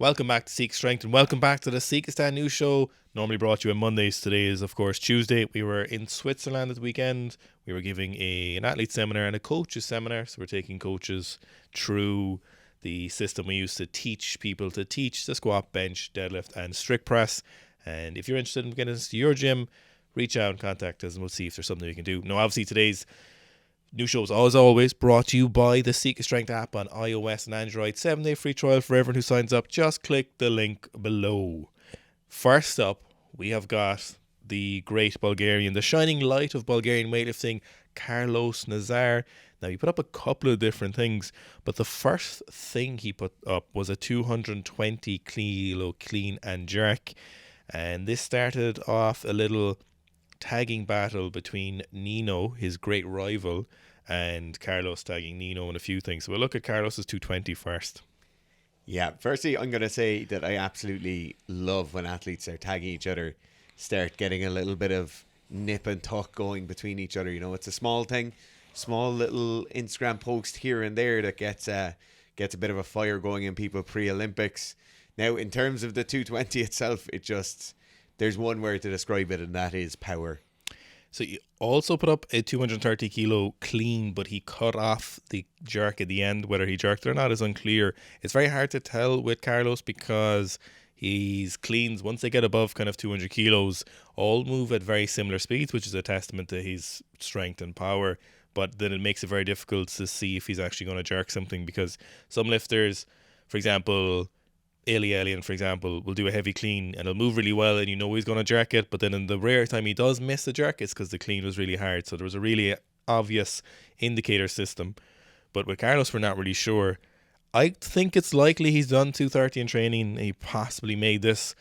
Welcome back to Seek Strength and welcome back to the Sikistan News Show. Normally brought to you on Mondays. Today is, of course, Tuesday. We were in Switzerland at the weekend. We were giving an athlete seminar and a coaches seminar. So we're taking coaches through the system we use to teach people to teach the squat, bench, deadlift, and strict press. And if you're interested in getting into your gym, reach out and contact us and we'll see if there's something we can do. Now, obviously, today's new show is as always brought to you by the Sika Strength app on iOS and Android. 7-day free trial for everyone who signs up. Just click the link below. First up, we have got the great Bulgarian, the shining light of Bulgarian weightlifting, Karlos Nasar. Now, he put up a couple of different things, but the first thing he put up was a 220 kilo clean and jerk. And this started off a little tagging battle between Nino, his great rival, and Karlos tagging Nino in a few things. So we'll look at Karlos's 220 first. Yeah, firstly, I'm going to say that I absolutely love when athletes are tagging each other, start getting a little bit of nip and tuck going between each other. You know, it's a small thing, small little Instagram post here and there that gets a bit of a fire going in people pre-Olympics. Now, in terms of the 220 itself, there's one word to describe it, and that is power. So he also put up a 230 kilo clean, but he cut off the jerk at the end. Whether he jerked it or not is unclear. It's very hard to tell with Karlos because his cleans, once they get above kind of 200 kilos, all move at very similar speeds, which is a testament to his strength and power. But then it makes it very difficult to see if he's actually going to jerk something, because some lifters, for example, Alien, for example, will do a heavy clean and it'll move really well and you know he's going to jerk it, but then in the rare time he does miss the jerk, it's because the clean was really hard. So there was a really obvious indicator system. But with Karlos, we're not really sure. I think it's likely he's done 230 in training. He possibly made this.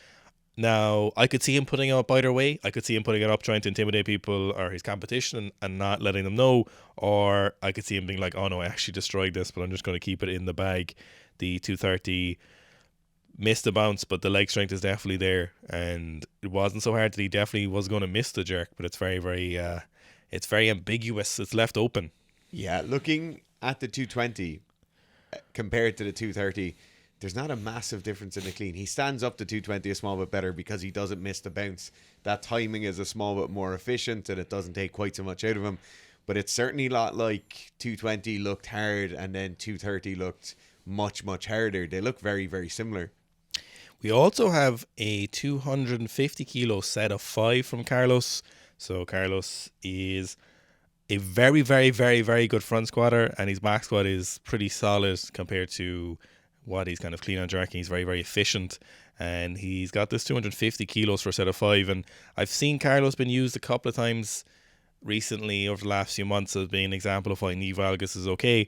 Now, I could see him putting it up either way. I could see him putting it up trying to intimidate people or his competition and not letting them know. Or I could see him being like, oh no, I actually destroyed this, but I'm just going to keep it in the bag. The 230 missed the bounce, but the leg strength is definitely there, and it wasn't so hard that he definitely was going to miss the jerk. But it's very, it's very ambiguous. It's left open. Yeah, looking at the 220 compared to the 230, there's not a massive difference in the clean. He stands up the 220 a small bit better because he doesn't miss the bounce. That timing is a small bit more efficient, and it doesn't take quite so much out of him. But it's certainly not like 220 looked hard and then 230 looked much, much harder. They look very, very similar. We also have a 250 kilo set of 5 from Karlos. So Karlos is a very, very, very, very good front squatter, and his back squat is pretty solid compared to what he's kind of clean on jerking. He's very, very efficient, and he's got this 250 kilos for a set of 5. And I've seen Karlos been used a couple of times recently over the last few months as being an example of why knee valgus is okay.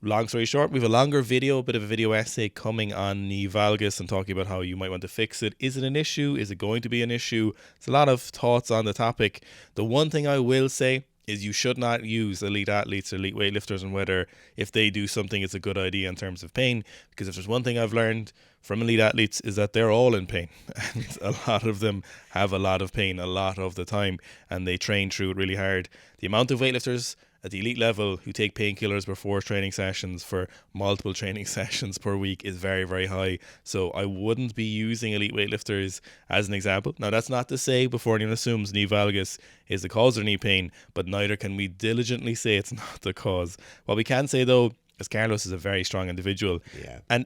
Long story short, we have a longer video, a bit of a video essay coming on knee valgus and talking about how you might want to fix it. Is it an issue? Is it going to be an issue? It's a lot of thoughts on the topic. The one thing I will say is you should not use elite athletes or elite weightlifters and whether if they do something it's a good idea in terms of pain, because if there's one thing I've learned from elite athletes is that they're all in pain, and a lot of them have a lot of pain a lot of the time, and they train through it really hard. The amount of weightlifters at the elite level who take painkillers before training sessions for multiple training sessions per week is very, very high. So I wouldn't be using elite weightlifters as an example. Now, that's not to say, before anyone assumes knee valgus is the cause of knee pain, but neither can we diligently say it's not the cause. What we can say, though, is Karlos is a very strong individual. Yeah. And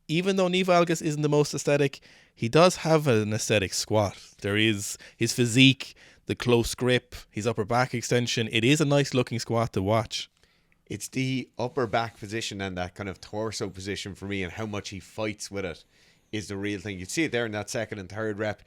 even though knee valgus isn't the most aesthetic, he does have an aesthetic squat. There is his physique, the close grip, his upper back extension. It is a nice looking squat to watch. It's the upper back position and that kind of torso position for me, and how much he fights with it is the real thing. You see it there in that second and third rep.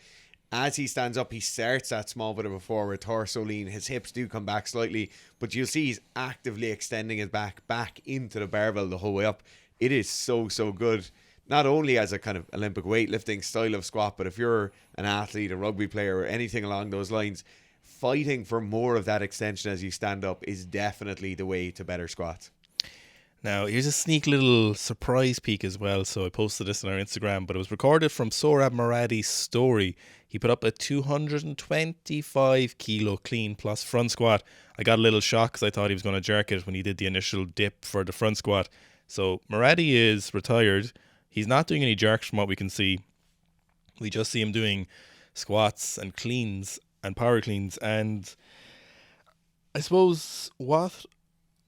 As he stands up, he starts that small bit of a forward torso lean. His hips do come back slightly, but you'll see he's actively extending his back into the barbell the whole way up. It is so, so good. Not only as a kind of Olympic weightlifting style of squat, but if you're an athlete, a rugby player, or anything along those lines, fighting for more of that extension as you stand up is definitely the way to better squats. Now, here's a sneak little surprise peek as well. So I posted this on our Instagram, but it was recorded from Sohrab Moradi's story. He put up a 225 kilo clean plus front squat. I got a little shock because I thought he was going to jerk it when he did the initial dip for the front squat. So Moradi is retired. He's not doing any jerks from what we can see. We just see him doing squats and cleans and power cleans. And I suppose what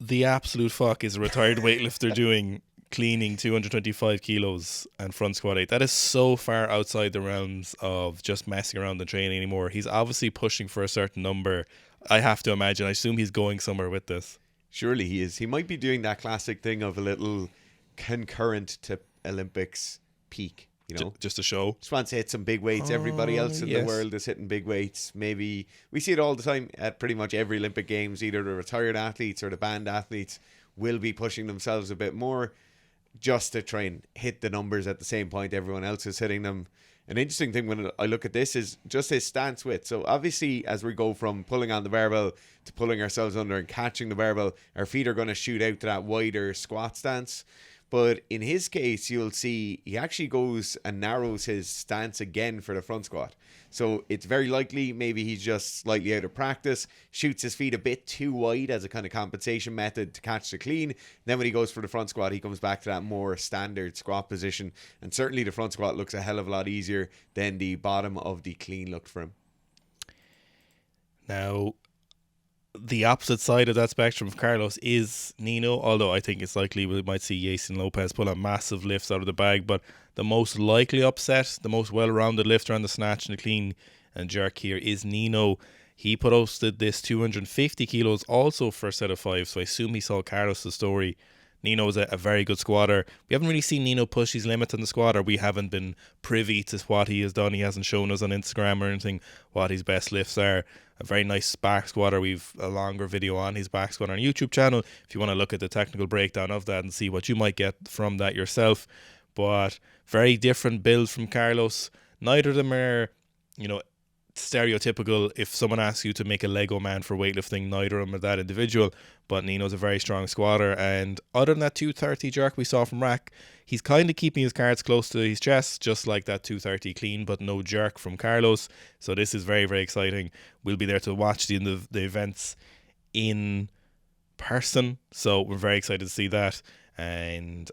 the absolute fuck is a retired weightlifter doing cleaning 225 kilos and front squat 8? That is so far outside the realms of just messing around and training anymore. He's obviously pushing for a certain number. I have to imagine. I assume he's going somewhere with this. Surely he is. He might be doing that classic thing of a little concurrent to Olympics peak. You know, just a show. Just wants to hit some big weights. Everybody else in the world is hitting big weights. Maybe we see it all the time at pretty much every Olympic Games. Either the retired athletes or the band athletes will be pushing themselves a bit more just to try and hit the numbers at the same point everyone else is hitting them. An interesting thing when I look at this is just his stance width. So obviously, as we go from pulling on the barbell to pulling ourselves under and catching the barbell, our feet are going to shoot out to that wider squat stance. But in his case, you'll see he actually goes and narrows his stance again for the front squat. So it's very likely maybe he's just slightly out of practice, shoots his feet a bit too wide as a kind of compensation method to catch the clean. Then when he goes for the front squat, he comes back to that more standard squat position. And certainly the front squat looks a hell of a lot easier than the bottom of the clean looked for him. Now, the opposite side of that spectrum of Karlos is Nino, although I think it's likely we might see Yasin Lopez pull a massive lifts out of the bag, but the most likely upset, the most well-rounded lifter on the snatch and the clean and jerk here is Nino. He posted this 250 kilos also for a set of 5, so I assume he saw Karlos' story. Nino's a very good squatter. We haven't really seen Nino push his limits on the squatter. We haven't been privy to what he has done. He hasn't shown us on Instagram or anything what his best lifts are. A very nice back squatter. We've a longer video on his back squat on our YouTube channel if you want to look at the technical breakdown of that and see what you might get from that yourself. But very different build from Karlos. Neither of them are, stereotypical. If someone asks you to make a Lego man for weightlifting, neither of them are that individual. But Nino's a very strong squatter, and other than that 230 jerk we saw from rack, he's kind of keeping his cards close to his chest, just like that 230 clean but no jerk from Karlos. So this is very, very exciting. We'll be there to watch the events in person, so we're very excited to see that. And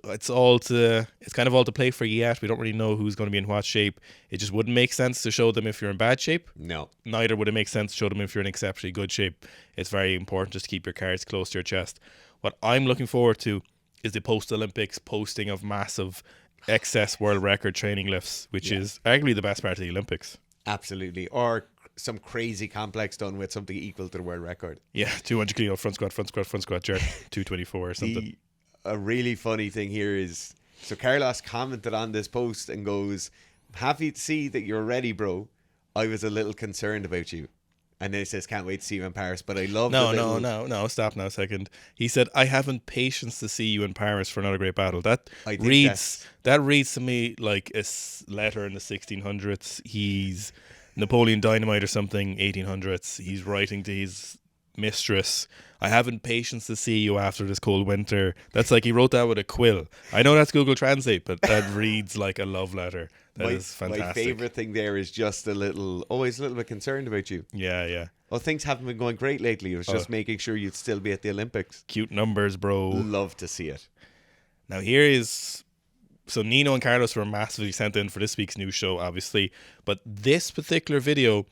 it's kind of all to play for yet. We don't really know who's going to be in what shape. It just wouldn't make sense to show them if you're in bad shape. No. Neither would it make sense to show them if you're in exceptionally good shape. It's very important just to keep your cards close to your chest. What I'm looking forward to is the post-Olympics posting of massive excess world record training lifts, which is arguably the best part of the Olympics. Absolutely. Or some crazy complex done with something equal to the world record. Yeah, 200 kilo front squat, jerk, 224 or something. A really funny thing here is, so Karlos commented on this post and goes, happy to see that you're ready, bro. I was a little concerned about you. And then he says, can't wait to see you in Paris. But I love No, stop now a second. He said, I haven't patience to see you in Paris for another great battle. That reads to me like a letter in the 1600s. He's Napoleon Dynamite or something, 1800s. He's writing to his mistress, I haven't patience to see you after this cold winter. That's like he wrote that with a quill. I know that's Google Translate, but that reads like a love letter. That is fantastic. My favourite thing there is just always a little bit concerned about you. Yeah. Well, things haven't been going great lately. It was just making sure you'd still be at the Olympics. Cute numbers, bro. Love to see it. Now so Nino and Karlos were massively sent in for this week's news show, obviously. But this particular video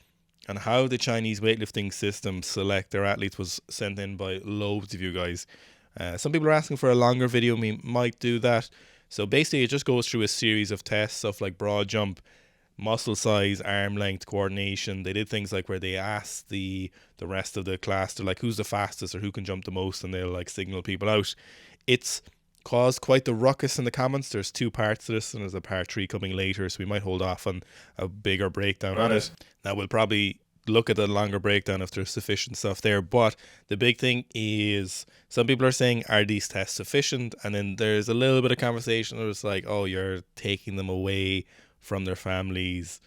on how the Chinese weightlifting system select their athletes was sent in by loads of you guys. Some people are asking for a longer video. We might do that. So basically, it just goes through a series of tests, stuff like broad jump, muscle size, arm length, coordination. They did things like where they asked the rest of the class to who's the fastest or who can jump the most, and they'll signal people out. It's caused quite the ruckus in the comments. There's 2 parts to this, and there's a part 3 coming later, so we might hold off on a bigger breakdown on it. Now we'll probably look at a longer breakdown if there's sufficient stuff there, but the big thing is some people are saying, are these tests sufficient? And then there's a little bit of conversation where it's like, oh, you're taking them away from their families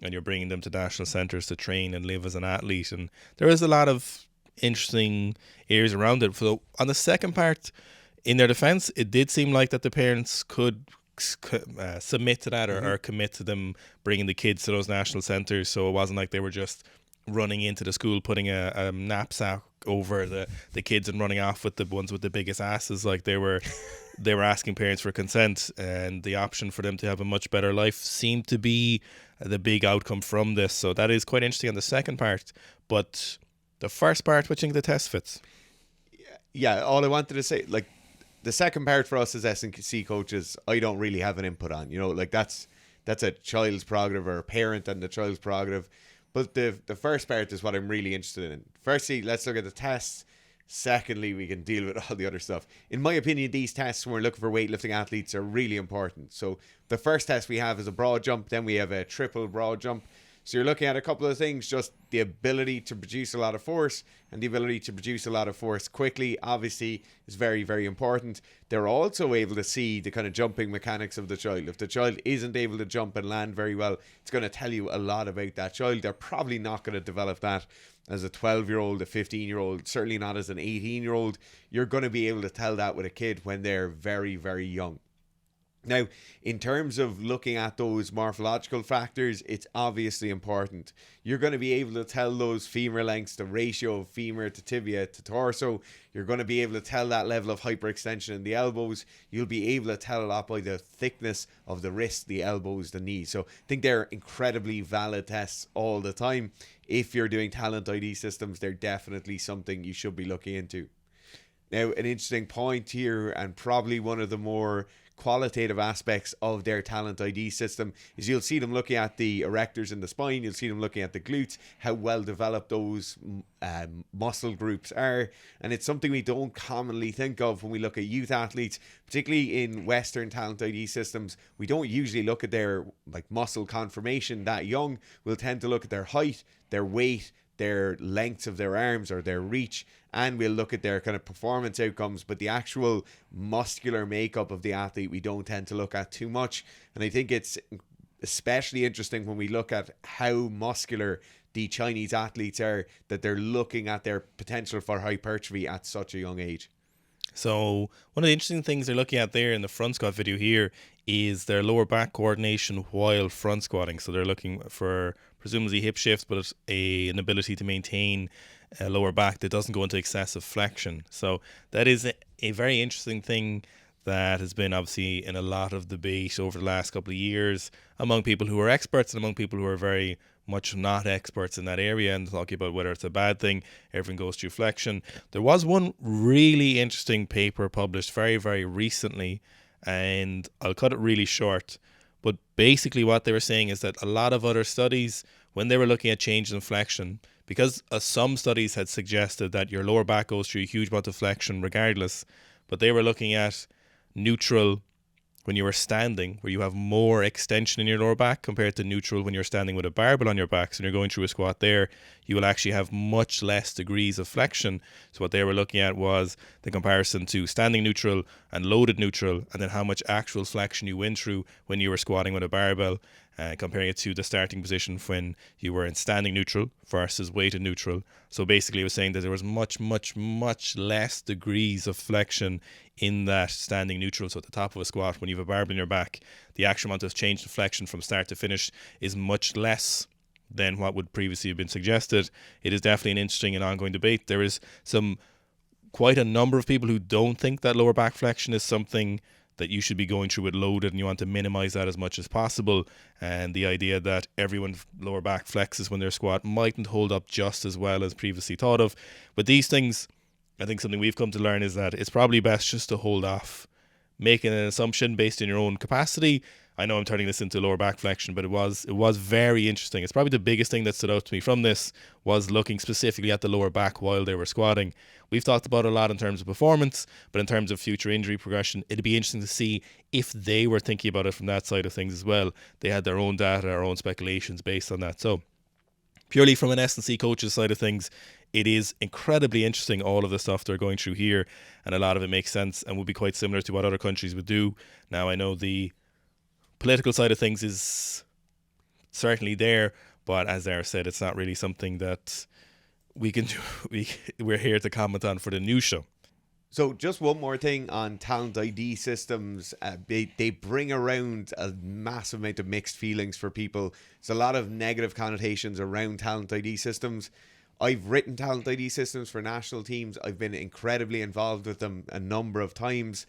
and you're bringing them to national centres to train and live as an athlete. And there is a lot of interesting areas around it. So on the second part, in their defense, it did seem like that the parents could submit to that or commit to them bringing the kids to those national centres. So it wasn't like they were just running into the school, putting a knapsack over the kids and running off with the ones with the biggest asses. Like they were asking parents for consent, and the option for them to have a much better life seemed to be the big outcome from this. So that is quite interesting on the second part. But the first part, what do you think the test fits? Yeah, all I wanted to say, like, the second part for us as S&C coaches, I don't really have an input on. Like that's a child's prerogative, or a parent and the child's prerogative. But the first part is what I'm really interested in. Firstly, let's look at the tests. Secondly, we can deal with all the other stuff. In my opinion, these tests, when we're looking for weightlifting athletes, are really important. So the first test we have is a broad jump. Then we have a triple broad jump. So you're looking at a couple of things, just the ability to produce a lot of force, and the ability to produce a lot of force quickly, obviously, is very, very important. They're also able to see the kind of jumping mechanics of the child. If the child isn't able to jump and land very well, it's going to tell you a lot about that child. They're probably not going to develop that as a 12-year-old, a 15-year-old, certainly not as an 18-year-old. You're going to be able to tell that with a kid when they're very, very young. Now, in terms of looking at those morphological factors, it's obviously important. You're going to be able to tell those femur lengths, the ratio of femur to tibia to torso. You're going to be able to tell that level of hyperextension in the elbows. You'll be able to tell a lot by the thickness of the wrist, the elbows, the knees. So I think they're incredibly valid tests all the time. If you're doing talent ID systems, they're definitely something you should be looking into. Now, an interesting point here, and probably one of the more qualitative aspects of their talent ID system, is you'll see them looking at the erectors in the spine, you'll see them looking at the glutes, how well developed those muscle groups are, and it's something we don't commonly think of when we look at youth athletes, particularly in Western talent ID systems. We don't usually look at their muscle conformation that young. We'll tend to look at their height, their weight, their lengths of their arms or their reach, and we'll look at their kind of performance outcomes, but the actual muscular makeup of the athlete we don't tend to look at too much. And I think it's especially interesting when we look at how muscular the Chinese athletes are, that they're looking at their potential for hypertrophy at such a young age. So one of the interesting things they're looking at there in the front squat video here is their lower back coordination while front squatting. So they're looking for presumably hip shifts, but an ability to maintain a lower back that doesn't go into excessive flexion. So that is a very interesting thing that has been obviously in a lot of debate over the last couple of years among people who are experts and among people who are very much not experts in that area, and talking about whether it's a bad thing. Everything goes through flexion. There was one really interesting paper published very, very recently, and I'll cut it really short. But basically what they were saying is that a lot of other studies, when they were looking at changes in flexion, because some studies had suggested that your lower back goes through a huge amount of flexion regardless, but they were looking at neutral when you were standing, where you have more extension in your lower back, compared to neutral when you're standing with a barbell on your back. So when you're going through a squat there, you will actually have much less degrees of flexion. So what they were looking at was the comparison to standing neutral and loaded neutral, and then how much actual flexion you went through when you were squatting with a barbell, comparing it to the starting position when you were in standing neutral versus weighted neutral. So basically it was saying that there was much, much, much less degrees of flexion in that standing neutral. So at the top of a squat, when you have a barbell in your back, the actual amount of change in flexion from start to finish is much less than what would previously have been suggested. It is definitely an interesting and ongoing debate. There is quite a number of people who don't think that lower back flexion is something that you should be going through with loaded, and you want to minimize that as much as possible. And the idea that everyone's lower back flexes when they're squat mightn't hold up just as well as previously thought of. But these things, I think something we've come to learn is that it's probably best just to hold off making an assumption based on your own capacity. I know I'm turning this into lower back flexion, but it was very interesting. It's probably the biggest thing that stood out to me from this was looking specifically at the lower back while they were squatting. We've talked about it a lot in terms of performance, but in terms of future injury progression, it'd be interesting to see if they were thinking about it from that side of things as well. They had their own data, their own speculations based on that. So purely from an S&C coach's side of things, it is incredibly interesting, all of the stuff they're going through here, and a lot of it makes sense and would be quite similar to what other countries would do. Now, I know the political side of things is certainly there, but as Dara said, it's not really something that we can do. We're here to comment on for the news show. So just one more thing on talent ID systems. They bring around a massive amount of mixed feelings for people. There's a lot of negative connotations around talent ID systems. I've written talent ID systems for national teams. I've been incredibly involved with them a number of times.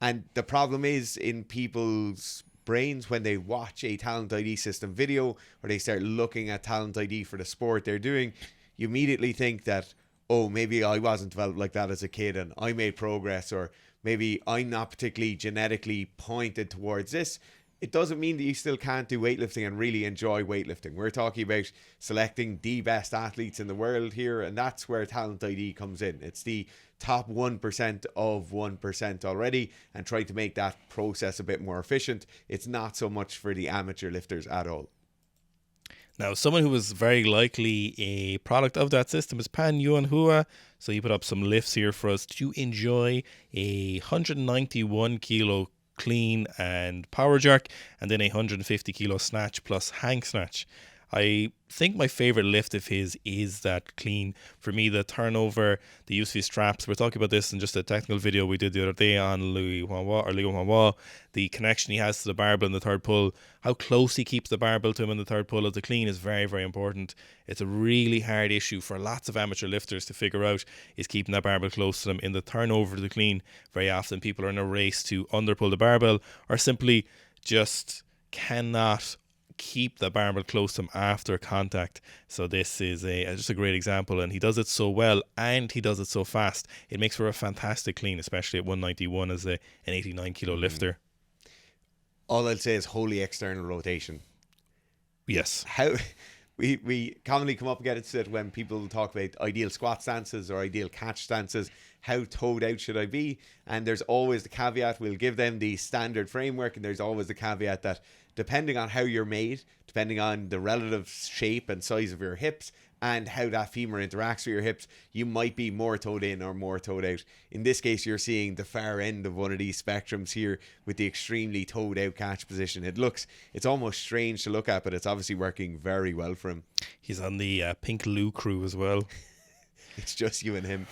And the problem is in people's brains when they watch a talent ID system video or they start looking at talent ID for the sport they're doing, you immediately think that, oh, maybe I wasn't developed like that as a kid and I made progress, or maybe I'm not particularly genetically pointed towards this. It doesn't mean that you still can't do weightlifting and really enjoy weightlifting. We're talking about selecting the best athletes in the world here, and that's where Talent ID comes in. It's the top 1% of 1% already, and try to make that process a bit more efficient. It's not so much for the amateur lifters at all. Now, someone who was very likely a product of that system is Panyunhua. So he put up some lifts here for us to enjoy: a 191 kilo clean and power jerk, and then a 150 kilo snatch plus hang snatch. I think my favorite lift of his is that clean. For me, the turnover, the use of his straps, we're talking about this in just a technical video we did the other day on Liu Huanhua, the connection he has to the barbell in the third pull, how close he keeps the barbell to him in the third pull of the clean is very, very important. It's a really hard issue for lots of amateur lifters to figure out, is keeping that barbell close to them in the turnover of the clean. Very often people are in a race to underpull the barbell or simply just cannot keep the barbell close to him after contact. So this is just a great example, and he does it so well and he does it so fast. It makes for a fantastic clean, especially at 191 as an 89 kilo lifter. All I'll say is wholly external rotation. Yes. How we commonly come up against it when people talk about ideal squat stances or ideal catch stances. How toed out should I be? And there's always the caveat, we'll give them the standard framework, and there's always the caveat that depending on how you're made, depending on the relative shape and size of your hips and how that femur interacts with your hips, you might be more toed in or more toed out. In this case, you're seeing the far end of one of these spectrums here with the extremely toed out catch position. It's almost strange to look at, but it's obviously working very well for him. He's on the Pink Lou crew as well. It's just you and him.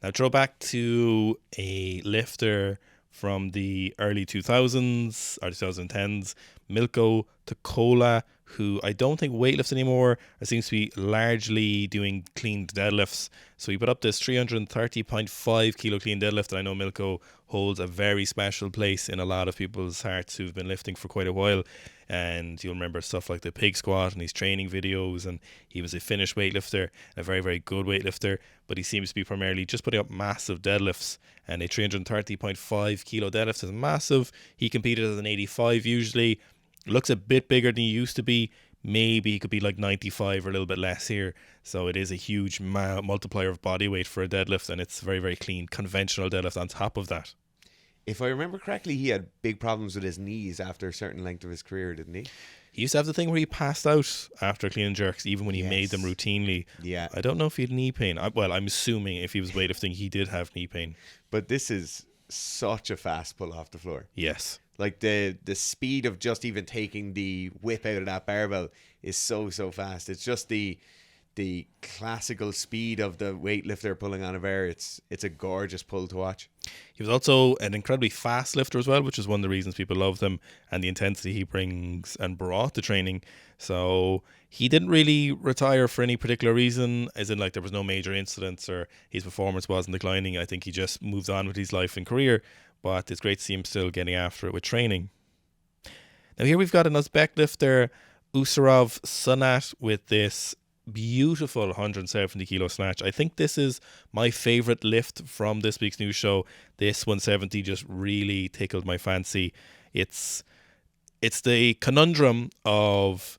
Now throw back to a lifter from the early 2000s or 2010s, Milkotokola, who I don't think weightlifts anymore, or seems to be largely doing clean deadlifts. So he put up this 330.5 kilo clean deadlift, and I know Milko holds a very special place in a lot of people's hearts who've been lifting for quite a while. And you'll remember stuff like the pig squat and his training videos, and he was a Finnish weightlifter, a very, very good weightlifter, but he seems to be primarily just putting up massive deadlifts, and a 330.5 kilo deadlift is massive. He competed as an 85 usually, looks a bit bigger than he used to be. Maybe he could be like 95 or a little bit less here. So it is a huge multiplier of body weight for a deadlift, and it's very, very clean, conventional deadlift on top of that. If I remember correctly, he had big problems with his knees after a certain length of his career, didn't he? He used to have the thing where he passed out after clean and jerks, even when he made them routinely. Yeah. I don't know if he had knee pain. I'm assuming if he was weightlifting, he did have knee pain. But this is such a fast pull off the floor. Yes. Like the speed of just even taking the whip out of that barbell is so fast. It's just the classical speed of the weightlifter pulling on a bar. It's a gorgeous pull to watch. He was also an incredibly fast lifter as well, which is one of the reasons people loved him, and the intensity he brings and brought to training. So he didn't really retire for any particular reason, as in like there was no major incidents or his performance wasn't declining. I think he just moved on with his life and career, but it's great to see him still getting after it with training. Now here we've got an Uzbek lifter, Usarov Sunnat, with this beautiful 170 kilo snatch. I think this is my favorite lift from this week's news show. This 170 just really tickled my fancy. It's the conundrum of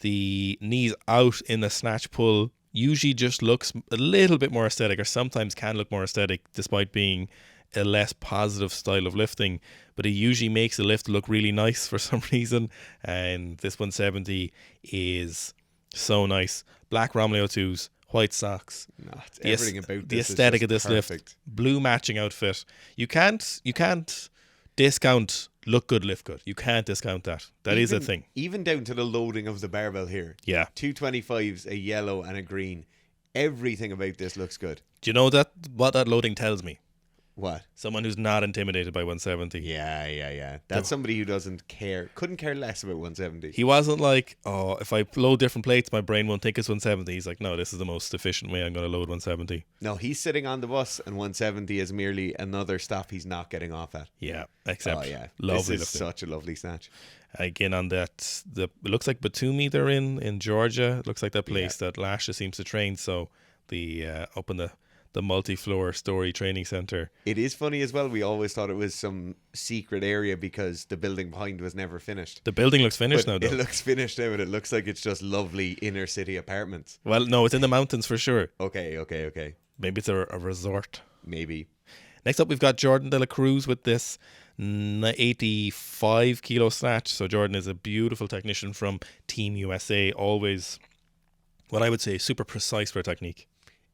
the knees out in the snatch pull usually just looks a little bit more aesthetic, or sometimes can look more aesthetic despite being a less positive style of lifting, but it usually makes the lift look really nice for some reason, and this 170 is so nice. Black Romleo 2s, white socks. No, everything about this. The aesthetic of this lift, blue matching outfit. You can't discount look good, lift good. You can't discount that. That is a thing. Even down to the loading of the barbell here. Yeah. 225s, a yellow and a green. Everything about this looks good. Do you know what that loading tells me? What? Someone who's not intimidated by 170. Yeah. That's somebody who couldn't care less about 170. He wasn't like, oh, if I load different plates, my brain won't think it's 170. He's like, no, this is the most efficient way I'm going to load 170. No, he's sitting on the bus, and 170 is merely another stop he's not getting off at. Yeah, except lovely. This is such a lovely snatch. Again, on that, it looks like Bektimur they're in Georgia. It looks like that place that Lasha seems to train. So the up in the multi-floor story training center. It is funny as well. We always thought it was some secret area because the building behind was never finished. The building looks finished now, though. It looks finished now, but it looks like it's just lovely inner city apartments. Well, no, it's in the mountains for sure. Okay. Maybe it's a resort. Maybe. Next up, we've got Jordan De La Cruz with this 85 kilo snatch. So Jordan is a beautiful technician from Team USA. Always, what I would say, super precise for technique.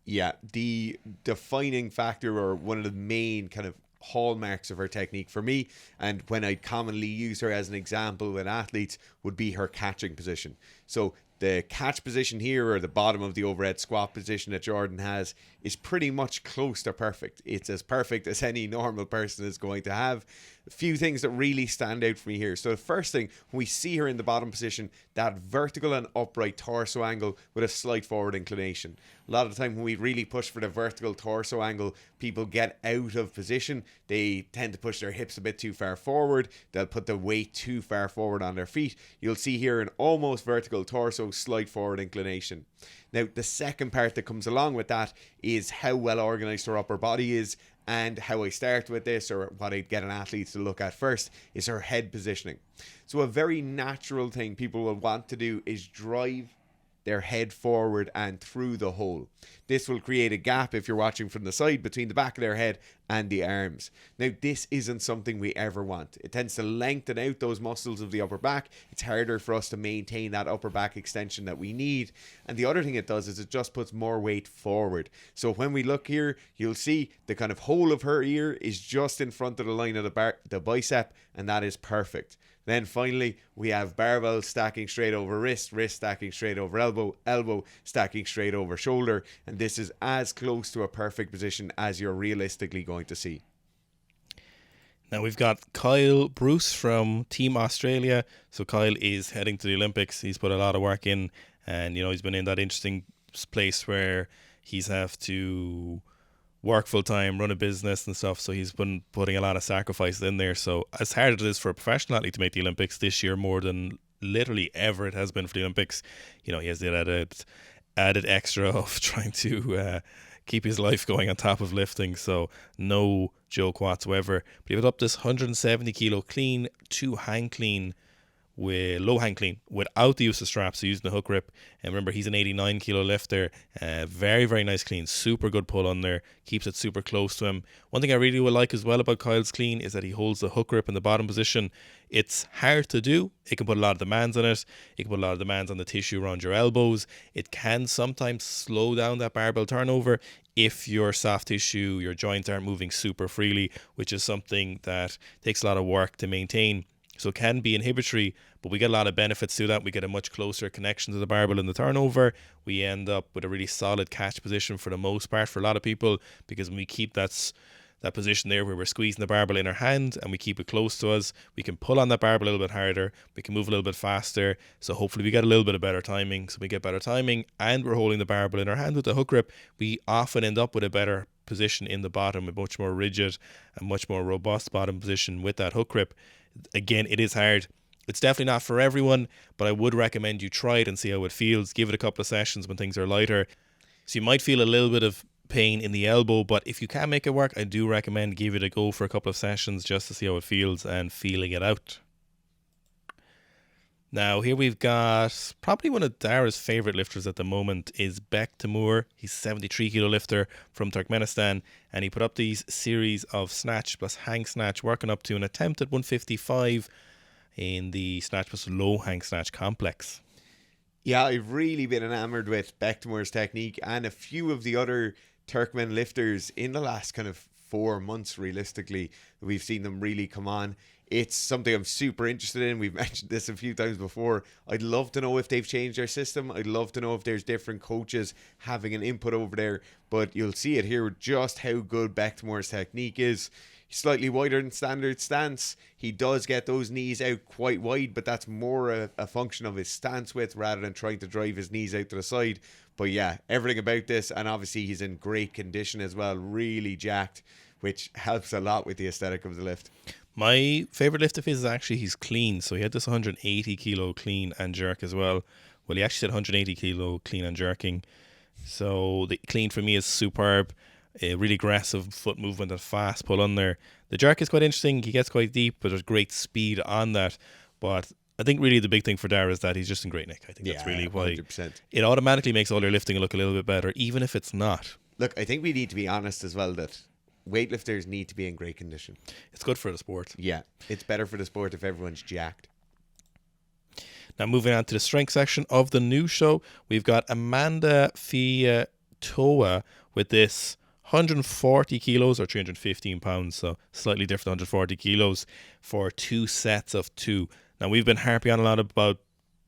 Yeah, the defining factor, or one of the main kind of hallmarks of her technique for me, and when I commonly use her as an example with athletes, would be her catching position. So the catch position here, or the bottom of the overhead squat position that Jordan has, is pretty much close to perfect. It's as perfect as any normal person is going to have. A few things that really stand out for me here. So the first thing, when we see her in the bottom position, that vertical and upright torso angle with a slight forward inclination. A lot of the time when we really push for the vertical torso angle, people get out of position. They tend to push their hips a bit too far forward. They'll put the weight too far forward on their feet. You'll see here an almost vertical torso, slight forward inclination. Now, the second part that comes along with that is how well organized her upper body is. And how I start with this, or what I'd get an athlete to look at first, is her head positioning. So a very natural thing people will want to do is drive their head forward and through the hole. This will create a gap, if you're watching from the side, between the back of their head and the arms. Now, this isn't something we ever want. It tends to lengthen out those muscles of the upper back. It's harder for us to maintain that upper back extension that we need. And the other thing it does is it just puts more weight forward. So when we look here, you'll see the kind of hole of her ear is just in front of the line of the bicep, and that is perfect. Then finally, we have barbell stacking straight over wrist, wrist stacking straight over elbow, elbow stacking straight over shoulder. And this is as close to a perfect position as you're realistically going to see. Now we've got Kyle Bruce from Team Australia. So Kyle is heading to the Olympics. He's put a lot of work in, and he's been in that interesting place where he's have to work full time, run a business and stuff. So he's been putting a lot of sacrifices in there. So as hard as it is for a professional athlete to make the Olympics this year, more than literally ever it has been for the Olympics, he has the added extra of trying to keep his life going on top of lifting. So no joke whatsoever. But he put up this 170 kilo clean, two hang clean, with low hang clean without the use of straps, so using the hook grip. And remember, he's an 89 kilo lifter. Very, very nice clean, super good pull on there, keeps it super close to him. One thing I really would like as well about Kyle's clean is that he holds the hook grip in the bottom position. It's hard to do. It can put a lot of demands on it. It can put a lot of demands on the tissue around your elbows. It can sometimes slow down that barbell turnover if your soft tissue, your joints aren't moving super freely, which is something that takes a lot of work to maintain. So it can be inhibitory, but we get a lot of benefits to that. We get a much closer connection to the barbell in the turnover. We end up with a really solid catch position for the most part for a lot of people, because when we keep that position there where we're squeezing the barbell in our hand and we keep it close to us, we can pull on that barbell a little bit harder. We can move a little bit faster. So hopefully we get a little bit of better timing. So we get better timing and we're holding the barbell in our hand with the hook grip. We often end up with a better position in the bottom, a much more rigid and much more robust bottom position with that hook grip. Again, it is hard. It's definitely not for everyone, but I would recommend you try it and see how it feels. Give it a couple of sessions when things are lighter. So you might feel a little bit of pain in the elbow, but if you can make it work, I do recommend give it a go for a couple of sessions just to see how it feels and feeling it out. Now here we've got probably one of Dara's favourite lifters at the moment is Bektimur. He's a 73 kilo lifter from Turkmenistan, and he put up these series of snatch plus hang snatch, working up to an attempt at 155 in the snatch plus low hang snatch complex. Yeah, I've really been enamored with Bektimur's technique and a few of the other Turkmen lifters in the last kind of 4 months, realistically, we've seen them really come on. It's something I'm super interested in. We've mentioned this a few times before. I'd love to know if they've changed their system. I'd love to know if there's different coaches having an input over there. But you'll see it here just how good Bektimur's technique is. Slightly wider than standard stance. He does get those knees out quite wide, but that's more a function of his stance width rather than trying to drive his knees out to the side. But yeah, everything about this, and obviously he's in great condition as well, really jacked, which helps a lot with the aesthetic of the lift. My favourite lift of his is actually he's clean. So he had this 180 kilo clean and jerk as well. Well, he actually said 180 kilo clean and jerking. So the clean for me is superb. A really aggressive foot movement and fast pull on there. The jerk is quite interesting. He gets quite deep, but there's great speed on that. But I think really the big thing for Dara is that he's just in great nick. I think that's really why 100%. It automatically makes all your lifting look a little bit better, even if it's not. Look, I think we need to be honest as well that weightlifters need to be in great condition. It's good for the sport. Yeah, it's better for the sport if everyone's jacked. Now moving on to the strength section of the new show, we've got Amanda Fiatoa with this 140 kilos or 315 pounds, so slightly different, 140 kilos for 2 sets of 2. Now we've been harping on a lot about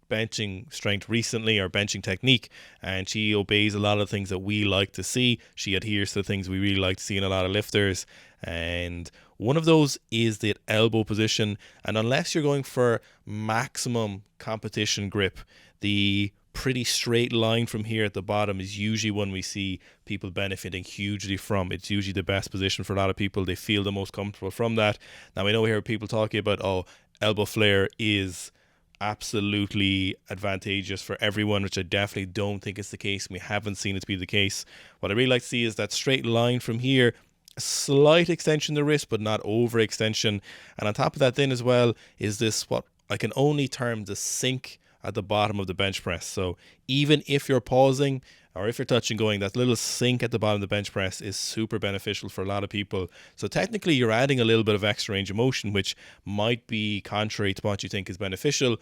benching strength recently, or benching technique, and she obeys a lot of things that we like to see. She adheres to the things we really like to see in a lot of lifters, and one of those is the elbow position. And unless you're going for maximum competition grip, the pretty straight line from here at the bottom is usually one we see people benefiting hugely from. It's usually the best position for a lot of people. They feel the most comfortable from that. Now I know we hear people talking about, elbow flare is absolutely advantageous for everyone, which I definitely don't think is the case. We haven't seen it to be the case. What I really like to see is that straight line from here, a slight extension to the wrist, but not overextension. And on top of that then as well is this, what I can only term the sink at the bottom of the bench press. So even if you're pausing or if you're touching going, that little sink at the bottom of the bench press is super beneficial for a lot of people. So technically you're adding a little bit of extra range of motion, which might be contrary to what you think is beneficial.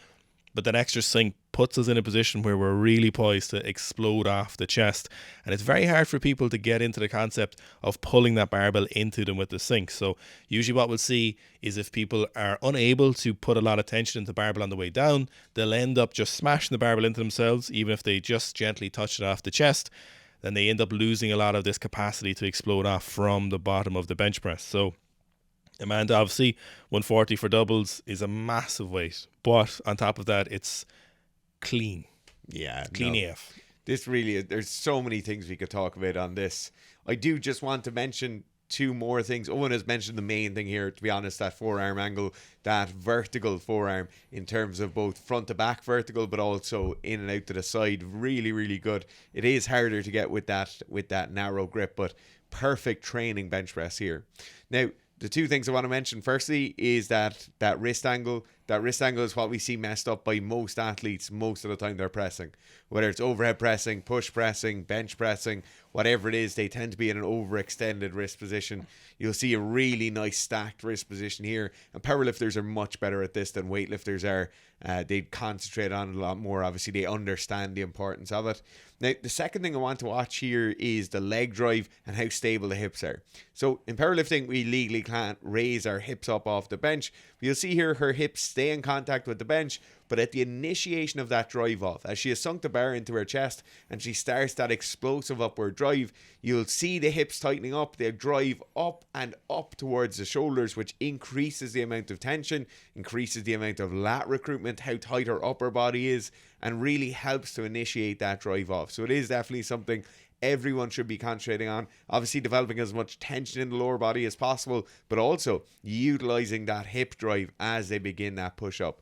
But that extra sink puts us in a position where we're really poised to explode off the chest. And it's very hard for people to get into the concept of pulling that barbell into them with the sink. So usually what we'll see is if people are unable to put a lot of tension into the barbell on the way down, they'll end up just smashing the barbell into themselves, even if they just gently touch it off the chest. Then they end up losing a lot of this capacity to explode off from the bottom of the bench press. So Amanda, obviously, 140 for doubles is a massive weight. But on top of that, it's clean. Yeah. Clean AF. This really is, there's so many things we could talk about on this. I do just want to mention 2 more things. Owen has mentioned the main thing here, to be honest, that forearm angle, that vertical forearm in terms of both front to back vertical, but also in and out to the side. Really, really good. It is harder to get with that narrow grip, but perfect training bench press here. Now, the 2 things I want to mention, firstly, is that wrist angle. That wrist angle is what we see messed up by most athletes most of the time they're pressing. Whether it's overhead pressing, push pressing, bench pressing, whatever it is, they tend to be in an overextended wrist position. You'll see a really nice stacked wrist position here. And powerlifters are much better at this than weightlifters are. They concentrate on it a lot more. Obviously, they understand the importance of it. Now, the second thing I want to watch here is the leg drive and how stable the hips are. So in powerlifting, we legally can't raise our hips up off the bench. But you'll see here her hips stay in contact with the bench, but at the initiation of that drive off, as she has sunk the bar into her chest and she starts that explosive upward drive, you'll see the hips tightening up. They drive up and up towards the shoulders, which increases the amount of tension, increases the amount of lat recruitment, how tight her upper body is, and really helps to initiate that drive off. So it is definitely something everyone should be concentrating on. Obviously developing as much tension in the lower body as possible, but also utilizing that hip drive as they begin that push up.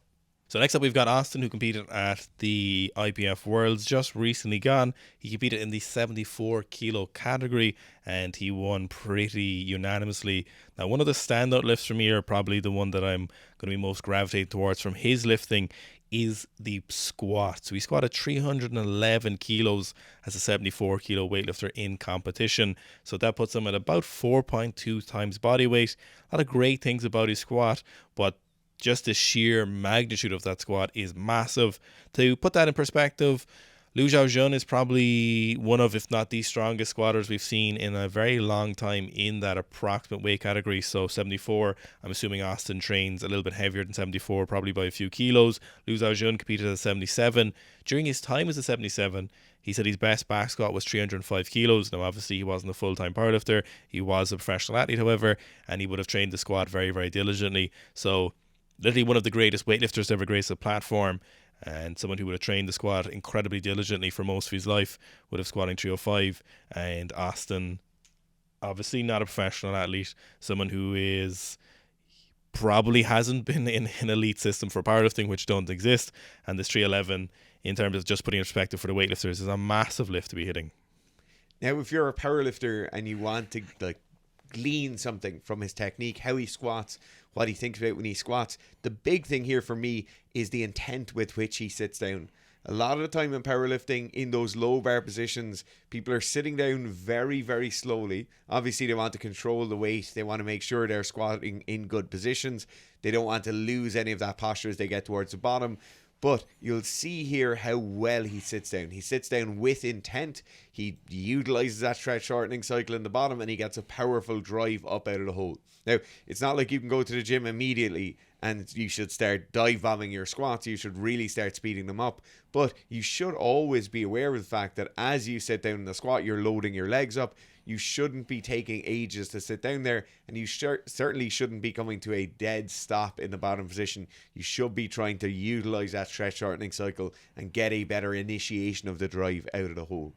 So next up we've got Austin, who competed at the IPF Worlds just recently gone. He competed in the 74 kilo category and he won pretty unanimously. Now one of the standout lifts from here, probably the one that I'm going to be most gravitating towards from his lifting, is the squat. So he squatted 311 kilos as a 74 kilo weightlifter in competition. So that puts him at about 4.2 times body weight. A lot of great things about his squat, but just the sheer magnitude of that squat is massive. To put that in perspective, Liu Xiaojun is probably one of, if not the strongest squatters we've seen in a very long time in that approximate weight category. So 74, I'm assuming Austin trains a little bit heavier than 74, probably by a few kilos. Liu Xiaojun competed at 77. During his time as a 77, he said his best back squat was 305 kilos. Now, obviously, he wasn't a full-time powerlifter. He was a professional athlete, however, and he would have trained the squat very, very diligently. So, literally one of the greatest weightlifters to ever grace a platform, and someone who would have trained the squat incredibly diligently for most of his life, would have squatting 305. And Austin, obviously not a professional athlete, someone who is probably hasn't been in an elite system for powerlifting, which don't exist, and this 311, in terms of just putting in perspective for the weightlifters, is a massive lift to be hitting. Now, if you're a powerlifter and you want to glean something from his technique, how he squats, what he thinks about when he squats, the big thing here for me is the intent with which he sits down. A lot of the time in powerlifting, in those low bar positions, people are sitting down very, very slowly. Obviously, they want to control the weight. They want to make sure they're squatting in good positions. They don't want to lose any of that posture as they get towards the bottom. But you'll see here how well he sits down. He sits down with intent. He utilizes that stretch shortening cycle in the bottom, and he gets a powerful drive up out of the hole. Now, it's not like you can go to the gym immediately and you should start dive bombing your squats. You should really start speeding them up. But you should always be aware of the fact that as you sit down in the squat, you're loading your legs up. You shouldn't be taking ages to sit down there, and you certainly shouldn't be coming to a dead stop in the bottom position. You should be trying to utilize that stretch shortening cycle and get a better initiation of the drive out of the hole.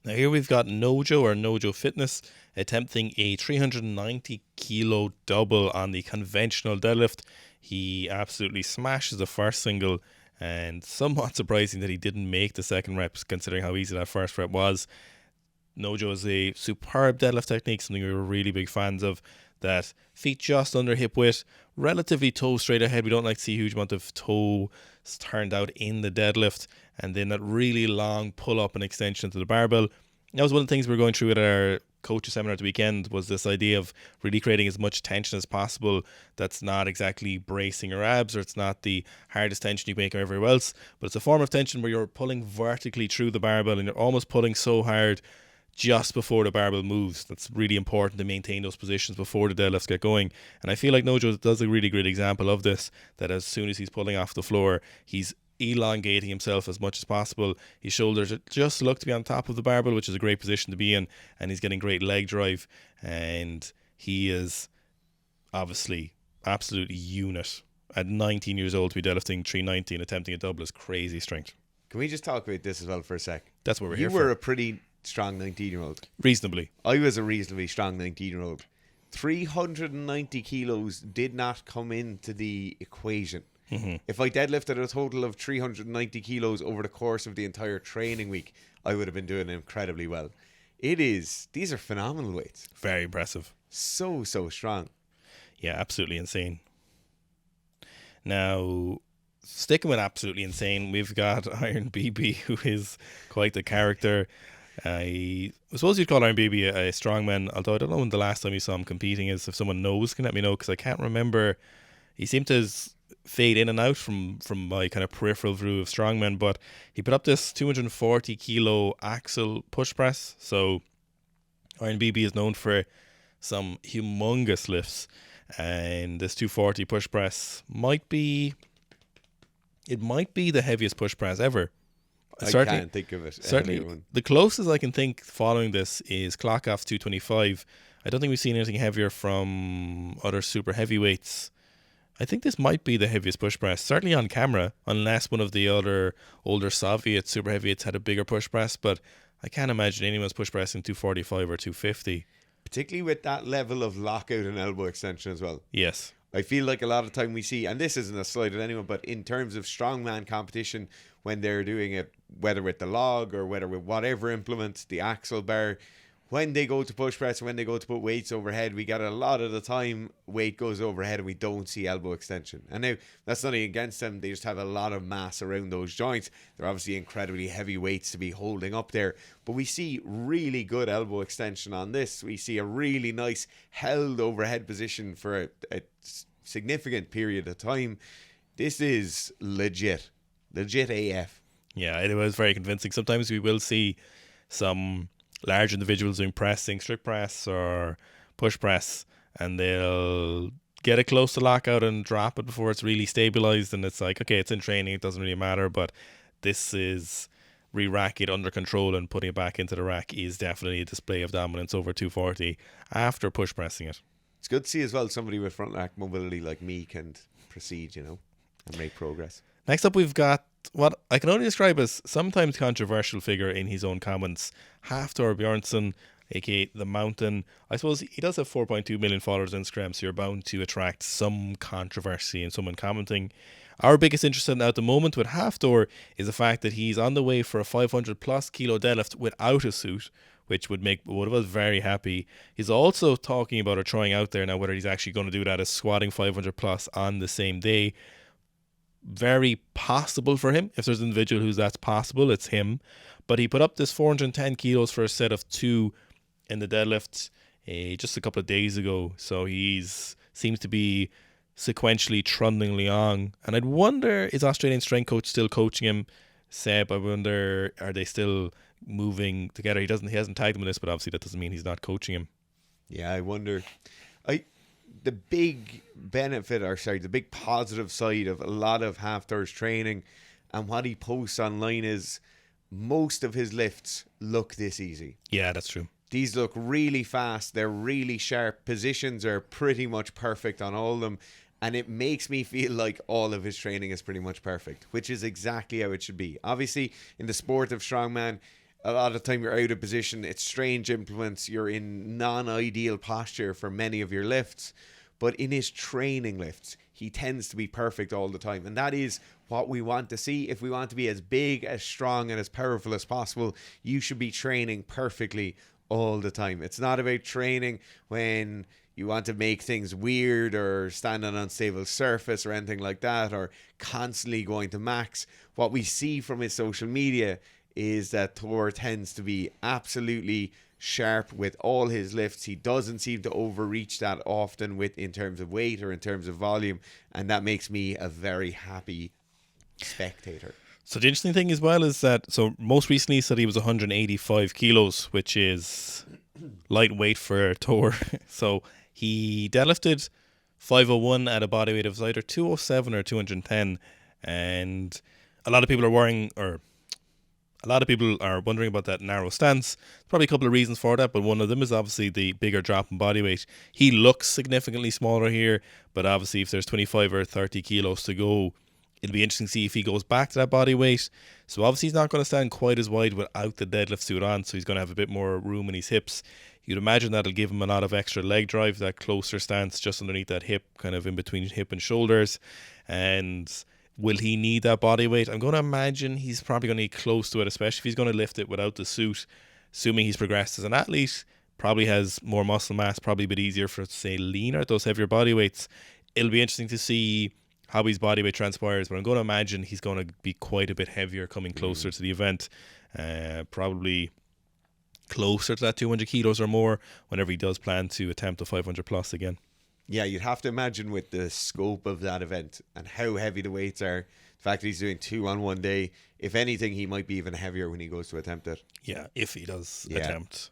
Now here we've got Nojo or nojo.fitness attempting a 390 kilo double on the conventional deadlift. He absolutely smashes the first single, and somewhat surprising that he didn't make the second reps considering how easy that first rep was. Nojo is a superb deadlift technique, something we were really big fans of. That feet just under hip width, relatively toe straight ahead. We don't like to see a huge amount of toe turned out in the deadlift, and then that really long pull up and extension to the barbell. That was one of the things we were going through at our coaches seminar at the weekend, was this idea of really creating as much tension as possible that's not exactly bracing your abs, or it's not the hardest tension you make everywhere else, but it's a form of tension where you're pulling vertically through the barbell and you're almost pulling so hard just before the barbell moves. That's really important to maintain those positions before the deadlifts get going. And I feel like Nojo does a really great example of this, that as soon as he's pulling off the floor, he's elongating himself as much as possible. His shoulders just look to be on top of the barbell, which is a great position to be in, and he's getting great leg drive, and he is obviously absolute unit. At 19 years old to be deadlifting 390 and attempting a double is crazy strength. Can we just talk about this as well for a sec? That's what we're here for. You were a pretty strong 19-year-old. Reasonably. I was a reasonably strong 19-year-old. 390 kilos did not come into the equation. Mm-hmm. If I deadlifted a total of 390 kilos over the course of the entire training week, I would have been doing incredibly well. These are phenomenal weights. Very impressive. So strong. Yeah, absolutely insane. Now, sticking with absolutely insane, we've got ironbiby, who is quite the character. I suppose you'd call ironbiby a strongman, although I don't know when the last time you saw him competing is. If someone knows, can let me know, because I can't remember. He seemed to fade in and out from my kind of peripheral view of strongmen, but he put up this 240 kilo axle push press. So ironbiby is known for some humongous lifts, and this 240 push press might be the heaviest push press ever. I can't think of it. Certainly, the closest I can think following this is Clockoff's 225. I don't think we've seen anything heavier from other super heavyweights. I think this might be the heaviest push press, certainly on camera, unless one of the other older Soviet super heavyweights had a bigger push press, but I can't imagine anyone's push pressing 245 or 250. Particularly with that level of lockout and elbow extension as well. Yes. I feel like a lot of time we see, and this isn't a slight at anyone, but in terms of strongman competition, when they're doing it, whether with the log or whether with whatever implement, the axle bar, when they go to push press, when they go to put weights overhead, we get a lot of the time weight goes overhead and we don't see elbow extension. And now, that's nothing against them. They just have a lot of mass around those joints. They're obviously incredibly heavy weights to be holding up there. But we see really good elbow extension on this. We see a really nice held overhead position for a significant period of time. This is legit AF. Yeah, it was very convincing. Sometimes we will see some large individuals doing pressing, strict press or push press, and they'll get it close to lockout and drop it before it's really stabilized. And it's like, okay, it's in training, it doesn't really matter. But this is re-rack it under control and putting it back into the rack is definitely a display of dominance over 240 after push pressing it. It's good to see as well somebody with front rack mobility like me can proceed, and make progress. Next up, we've got what I can only describe as sometimes controversial figure in his own comments, Hafthor Bjornsson, aka The Mountain. I suppose he does have 4.2 million followers on Instagram, so you're bound to attract some controversy and someone commenting. Our biggest interest at the moment with Hafthor is the fact that he's on the way for a 500 plus kilo deadlift without a suit, which would make both of us very happy. He's also talking about or trying out there now whether he's actually going to do that as squatting 500 plus on the same day. Very possible for him. If there's an individual who's that's possible, it's him. But he put up this 410 kilos for a set of 2 in the deadlift just a couple of days ago. So he's seems to be sequentially trundling along. And I'd wonder, is Australian strength coach still coaching him? Seb, I wonder, are they still moving together? He hasn't tagged him in this, but obviously that doesn't mean he's not coaching him. Yeah, I wonder. The big benefit, the big positive side of a lot of Hafthor's training and what he posts online is most of his lifts look this easy. Yeah, that's true. These look really fast. They're really sharp. Positions are pretty much perfect on all of them. And it makes me feel like all of his training is pretty much perfect, which is exactly how it should be. Obviously, in the sport of strongman, a lot of the time you're out of position. It's strange implements. You're in non-ideal posture for many of your lifts. But in his training lifts, he tends to be perfect all the time. And that is what we want to see. If we want to be as big, as strong, and as powerful as possible, you should be training perfectly all the time. It's not about training when you want to make things weird or stand on an unstable surface or anything like that, or constantly going to max. What we see from his social media is that Thor tends to be absolutely sharp with all his lifts. He doesn't seem to overreach that often in terms of weight or in terms of volume, and that makes me a very happy spectator. So the interesting thing as well is that, so most recently he said he was 185 kilos, which is lightweight for Thor. So he deadlifted 501 at a body weight of either 207 or 210, and a lot of people are wondering about that narrow stance. There's probably a couple of reasons for that, but one of them is obviously the bigger drop in body weight. He looks significantly smaller here, but obviously if there's 25 or 30 kilos to go, it'll be interesting to see if he goes back to that body weight. So obviously he's not going to stand quite as wide without the deadlift suit on, so he's going to have a bit more room in his hips. You'd imagine that'll give him a lot of extra leg drive, that closer stance just underneath that hip, kind of in between hip and shoulders. And will he need that body weight? I'm going to imagine he's probably going to need close to it, especially if he's going to lift it without the suit. Assuming he's progressed as an athlete, probably has more muscle mass, probably a bit easier for, say, leaner at those heavier body weights. It'll be interesting to see how his body weight transpires, but I'm going to imagine he's going to be quite a bit heavier coming closer to the event. Probably closer to that 200 kilos or more whenever he does plan to attempt a 500 plus again. Yeah, you'd have to imagine with the scope of that event and how heavy the weights are, the fact that he's doing 2 on one day, if anything, he might be even heavier when he goes to attempt it. Yeah, if he does attempt.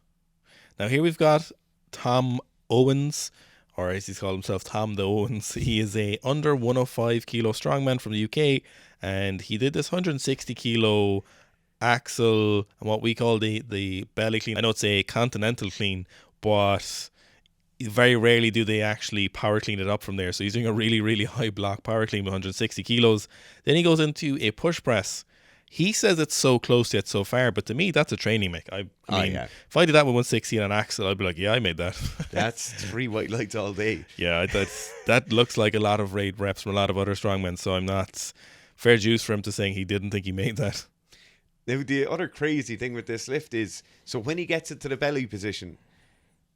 Now here we've got Tomtheowens, or as he's called himself, Tom the Owens. He is a under 105 kilo strongman from the UK, and he did this 160 kilo axle and what we call the belly clean. I know it's a continental clean, but very rarely do they actually power clean it up from there. So he's doing a really, really high block power clean with 160 kilos. Then he goes into a push press. He says it's so close yet so far, but to me, that's a training make. I mean, if I did that with 160 on an axle, I'd be like, yeah, I made that. That's 3 white lights all day. Yeah, that looks like a lot of reps from a lot of other strongmen, so I'm not fair juice for him to saying he didn't think he made that. Now, the other crazy thing with this lift is, so when he gets it to the belly position,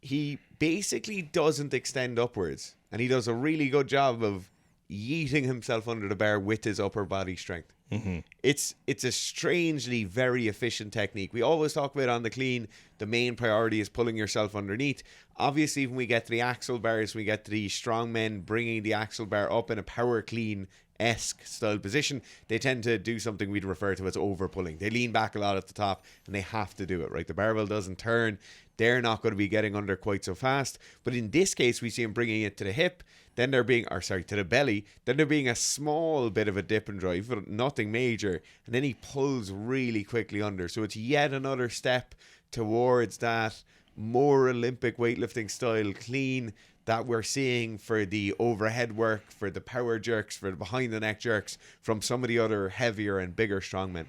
he basically doesn't extend upwards, and he does a really good job of yeeting himself under the bar with his upper body strength. Mm-hmm. It's a strangely very efficient technique. We always talk about on the clean, the main priority is pulling yourself underneath. Obviously, when we get to the axle bars, we get to the strong men bringing the axle bar up in a power clean esque style position, they tend to do something we'd refer to as over pulling. They lean back a lot at the top and they have to do it, right? The barbell doesn't turn. They're not going to be getting under quite so fast. But in this case, we see him bringing it to the hip, then there being, to the belly, then there being a small bit of a dip and drive, but nothing major. And then he pulls really quickly under. So it's yet another step towards that more Olympic weightlifting style clean that we're seeing for the overhead work, for the power jerks, for the behind the neck jerks from some of the other heavier and bigger strongmen.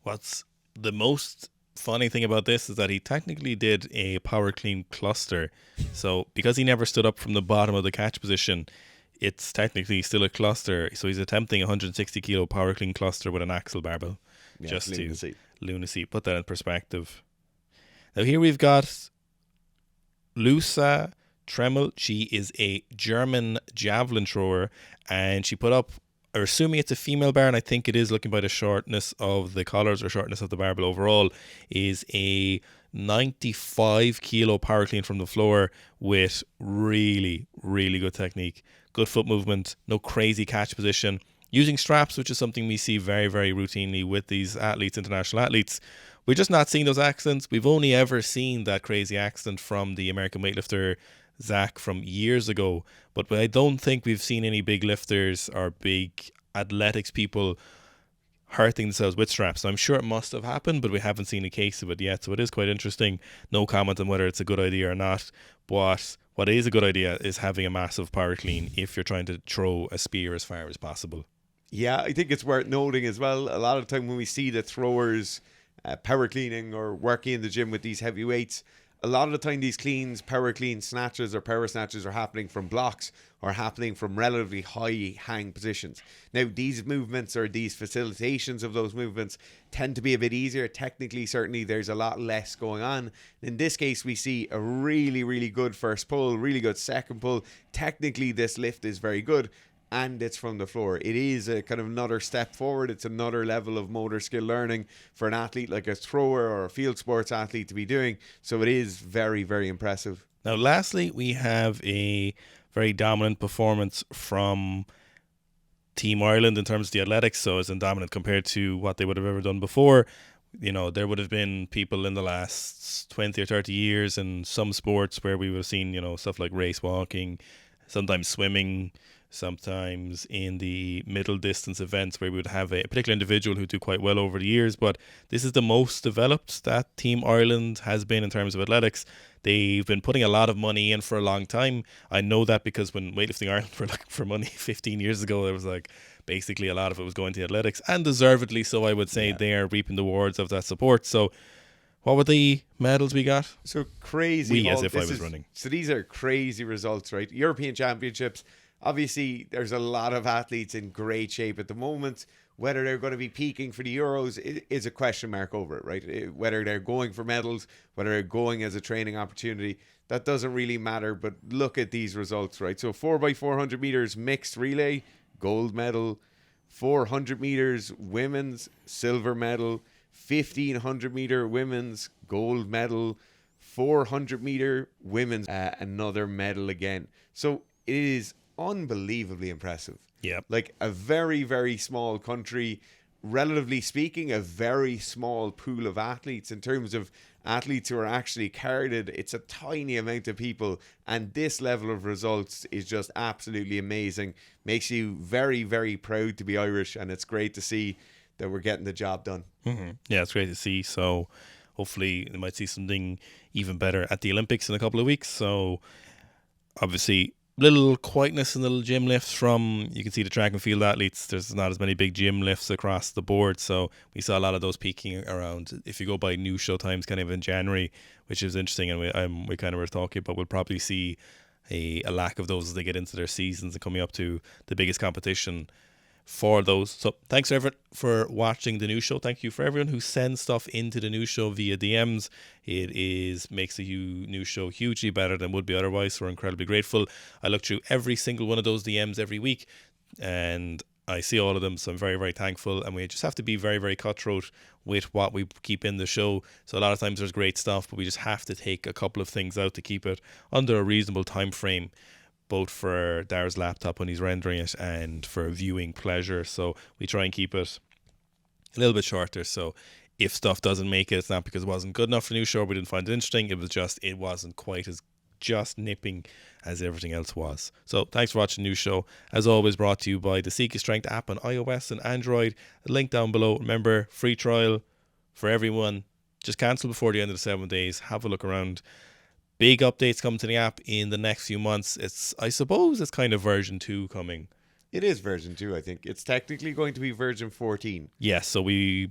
What's the most funny thing about this is that he technically did a power clean cluster. So because he never stood up from the bottom of the catch position, it's technically still a cluster. So he's attempting a 160 kilo power clean cluster with an axle barbell. Yeah, just lunacy. To lunacy. Put that in perspective. Now here we've got luisa.tremel. She is a German javelin thrower, and she put up, or assuming it's a female bar, and I think it is looking by the shortness of the collars or shortness of the barbell overall, is a 95 kilo power clean from the floor with really, really good technique. Good foot movement, no crazy catch position. Using straps, which is something we see very, very routinely with these athletes, international athletes. We're just not seeing those accidents. We've only ever seen that crazy accident from the American weightlifter Zach from years ago, but I don't think we've seen any big lifters or big athletics people hurting themselves with straps. Now, I'm sure it must have happened, but we haven't seen a case of it yet, so it is quite interesting. No comment on whether it's a good idea or not, but what is a good idea is having a massive power clean if you're trying to throw a spear as far as possible. Yeah, I think it's worth noting as well, a lot of the time when we see the throwers power cleaning or working in the gym with these heavy weights, a lot of the time these cleans, power clean snatches or power snatches are happening from blocks or happening from relatively high hang positions. Now, these movements or these facilitations of those movements tend to be a bit easier. Technically, certainly there's a lot less going on. In this case, we see a really, really good first pull, really good second pull. Technically, this lift is very good. And it's from the floor. It is a kind of another step forward. It's another level of motor skill learning for an athlete like a thrower or a field sports athlete to be doing. So it is very, very impressive. Now, lastly, we have a very dominant performance from Team Ireland in terms of the athletics. So it's dominant compared to what they would have ever done before. You know, there would have been people in the last 20 or 30 years in some sports where we would have seen, you know, stuff like race walking, sometimes swimming, sometimes in the middle distance events where we would have a particular individual who do quite well over the years. But this is the most developed that Team Ireland has been in terms of athletics. They've been putting a lot of money in for a long time. I know that because when Weightlifting Ireland were looking for money 15 years ago, there was like basically a lot of it was going to athletics, and deservedly so. I would say they are reaping the rewards of that support. So what were the medals we got? So crazy. As if I was running. So these are crazy results, right? European Championships. Obviously, there's a lot of athletes in great shape at the moment. Whether they're going to be peaking for the Euros is a question mark over it, right? Whether they're going for medals, whether they're going as a training opportunity, that doesn't really matter. But look at these results, right? So 4x400 meters mixed relay, gold medal. 400 meters women's, silver medal. 1500 meter women's, gold medal. 400 meter women's, another medal again. So it is unbelievably impressive. Yeah. Like a very, very small country, relatively speaking, a very small pool of athletes in terms of athletes who are actually carded. It's a tiny amount of people, and this level of results is just absolutely amazing. Makes you very, very proud to be Irish, and it's great to see that we're getting the job done. Mm-hmm. Yeah, it's great to see. So hopefully they might see something even better at the Olympics in a couple of weeks. So obviously little quietness and little gym lifts from, you can see the track and field athletes, there's not as many big gym lifts across the board, so we saw a lot of those peaking around, if you go by new show times, kind of in January, which is interesting, and we kind of were talking about we'll probably see a lack of those as they get into their seasons and coming up to the biggest competition for those. So thanks everyone for watching the news show. Thank you for everyone who sends stuff into the news show via DMs. It makes the news show hugely better than would be otherwise, so we're incredibly grateful. I look through every single one of those DMs every week and I see all of them, so I'm very, very thankful, and we just have to be very, very cutthroat with what we keep in the show. So a lot of times there's great stuff, but we just have to take a couple of things out to keep it under a reasonable time frame. both for Dara's laptop when he's rendering it and for viewing pleasure. So we try and keep it a little bit shorter. So if stuff doesn't make it, it's not because it wasn't good enough for the new show, we didn't find it interesting. It was just, it wasn't quite as just nipping as everything else was. So thanks for watching the new show. As always, brought to you by the Sika Strength app on iOS and Android. A link down below. Remember, free trial for everyone. Just cancel before the end of the 7 days. Have a look around. Big updates come to the app in the next few months. I suppose it's kind of version 2 coming. It is version 2, I think. It's technically going to be version 14. Yes, so we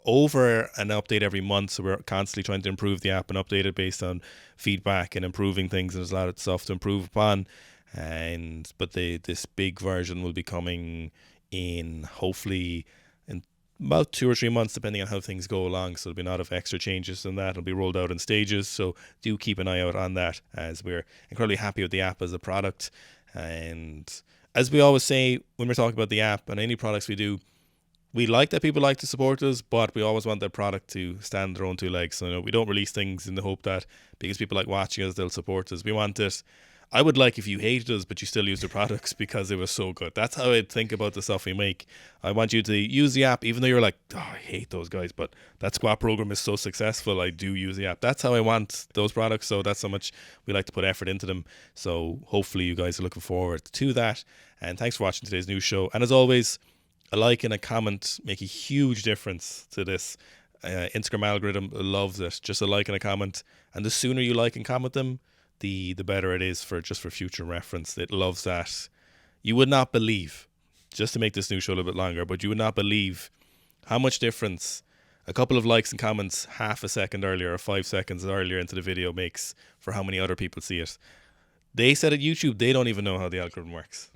over an update every month, so we're constantly trying to improve the app and update it based on feedback and improving things. There's a lot of stuff to improve upon, but this big version will be coming in hopefully in about 2 or 3 months, depending on how things go along. So there'll be a lot of extra changes in that. It'll be rolled out in stages, so do keep an eye out on that, as we're incredibly happy with the app as a product. And as we always say when we're talking about the app and any products we do, we like that people like to support us, but we always want their product to stand their own 2 legs. So we don't release things in the hope that because people like watching us, they'll support us. We want it. I would like if you hated us, but you still use the products because it was so good. That's how I think about the stuff we make. I want you to use the app, even though you're like, oh, I hate those guys, but that squat program is so successful, I do use the app. That's how I want those products. So that's how much we like to put effort into them. So hopefully you guys are looking forward to that. And thanks for watching today's news show. And as always, a like and a comment make a huge difference to this. Instagram algorithm loves it. Just a like and a comment. And the sooner you like and comment them, the better it is for future reference. It loves that. You would not believe, just to make this new show a little bit longer, but you would not believe how much difference a couple of likes and comments half a second earlier or 5 seconds earlier into the video makes for how many other people see it. They said at YouTube they don't even know how the algorithm works.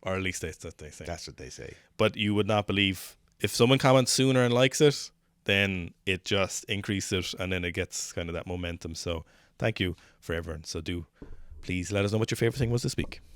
Or at least that's what they say. That's what they say. But you would not believe, if someone comments sooner and likes it, then it just increases and then it gets kind of that momentum. So thank you for everyone. So do please let us know what your favorite thing was this week.